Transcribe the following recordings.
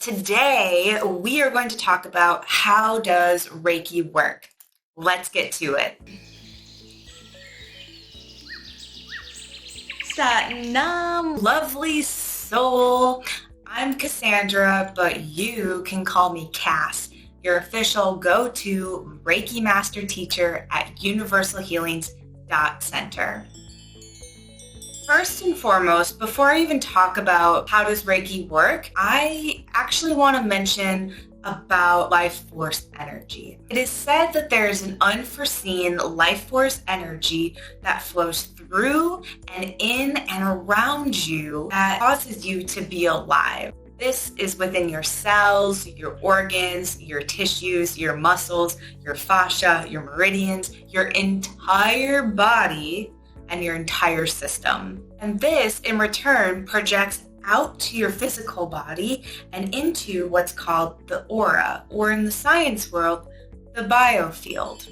Today, we are going to talk about how does Reiki work. Let's get to it. Satnam, lovely soul. I'm Cassandra, but you can call me Cass, your official go-to Reiki master teacher at universalhealings.center. First and foremost, before I even talk about how does Reiki work, I actually want to mention about life force energy. It is said that there is an unforeseen life force energy that flows through and in and around you that causes you to be alive. This is within your cells, your organs, your tissues, your muscles, your fascia, your meridians, your entire body, and your entire system. And this, in return, projects out to your physical body and into what's called the aura, or in the science world, the biofield.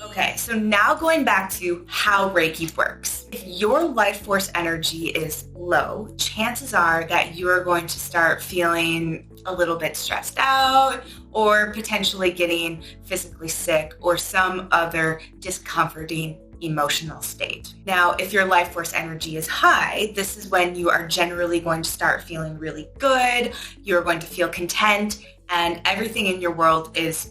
Okay, so now going back to how Reiki works. If your life force energy is low, chances are that you are going to start feeling a little bit stressed out or potentially getting physically sick or some other discomforting emotional state. Now, if your life force energy is high, this is when you are generally going to start feeling really good, you're going to feel content, and everything in your world is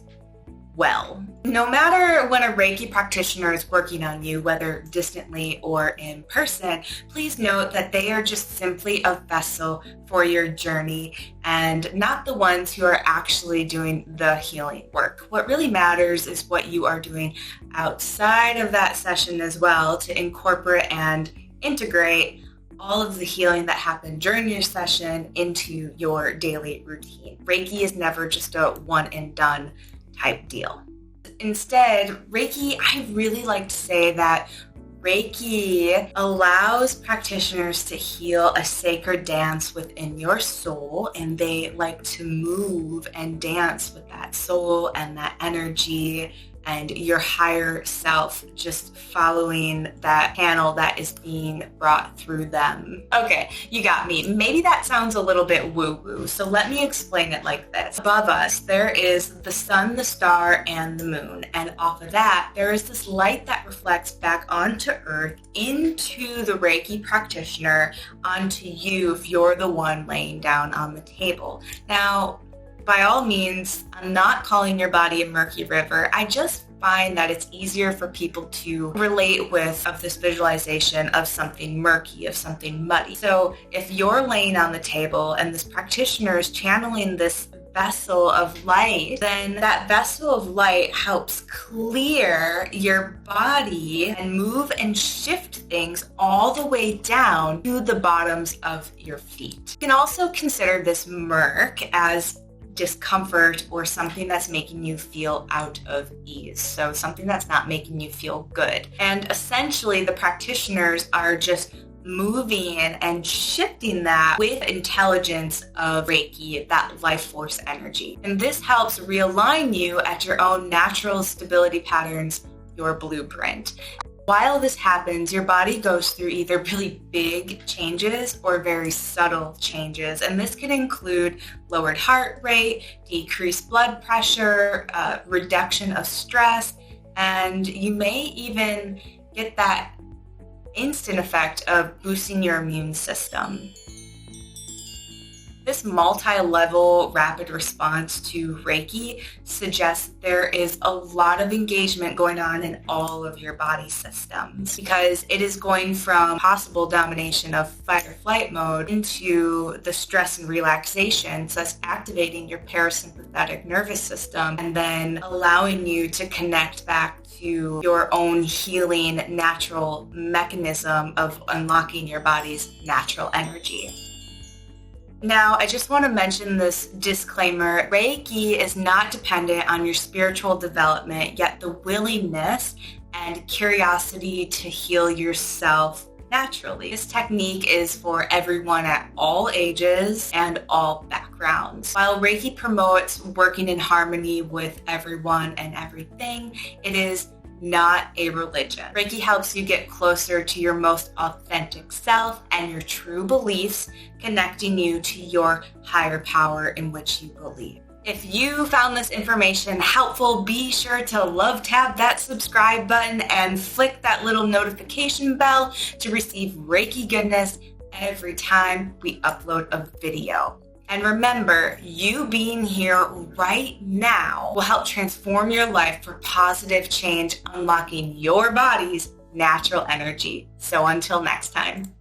well. No matter when a Reiki practitioner is working on you, whether distantly or in person, please note that they are just simply a vessel for your journey and not the ones who are actually doing the healing work. What really matters is what you are doing outside of that session as well to incorporate and integrate all of the healing that happened during your session into your daily routine. Reiki is never just a one and done type deal. Instead, Reiki, I really like to say that Reiki allows practitioners to heal a sacred dance within your soul, and they like to move and dance with that soul and that energy and your higher self, just following that channel that is being brought through them. Okay, you got me. Maybe that sounds a little bit woo-woo, so let me explain it like this. Above us, there is the sun, the star, and the moon, and off of that, there is this light that reflects back onto Earth, into the Reiki practitioner, onto you if you're the one laying down on the table. Now, by all means, I'm not calling your body a murky river. I just find that it's easier for people to relate with this visualization of something murky, of something muddy. So if you're laying on the table and this practitioner is channeling this vessel of light, then that vessel of light helps clear your body and move and shift things all the way down to the bottoms of your feet. You can also consider this murk as discomfort or something that's making you feel out of ease. So something that's not making you feel good. And essentially the practitioners are just moving and shifting that with intelligence of Reiki, that life force energy. And this helps realign you at your own natural stability patterns, your blueprint. While this happens, your body goes through either really big changes or very subtle changes. And this can include lowered heart rate, decreased blood pressure, reduction of stress, and you may even get that instant effect of boosting your immune system. This multi-level rapid response to Reiki suggests there is a lot of engagement going on in all of your body systems because it is going from possible domination of fight or flight mode into the stress and relaxation. So that's activating your parasympathetic nervous system and then allowing you to connect back to your own healing natural mechanism of unlocking your body's natural energy. Now, I just want to mention this disclaimer. Reiki is not dependent on your spiritual development, yet the willingness and curiosity to heal yourself naturally. This technique is for everyone at all ages and all backgrounds. While Reiki promotes working in harmony with everyone and everything, it is not a religion. Reiki helps you get closer to your most authentic self and your true beliefs, connecting you to your higher power in which you believe. If you found this information helpful, be sure to love tab that subscribe button and flick that little notification bell to receive Reiki goodness every time we upload a video. And remember, you being here right now will help transform your life for positive change, unlocking your body's natural energy. So until next time.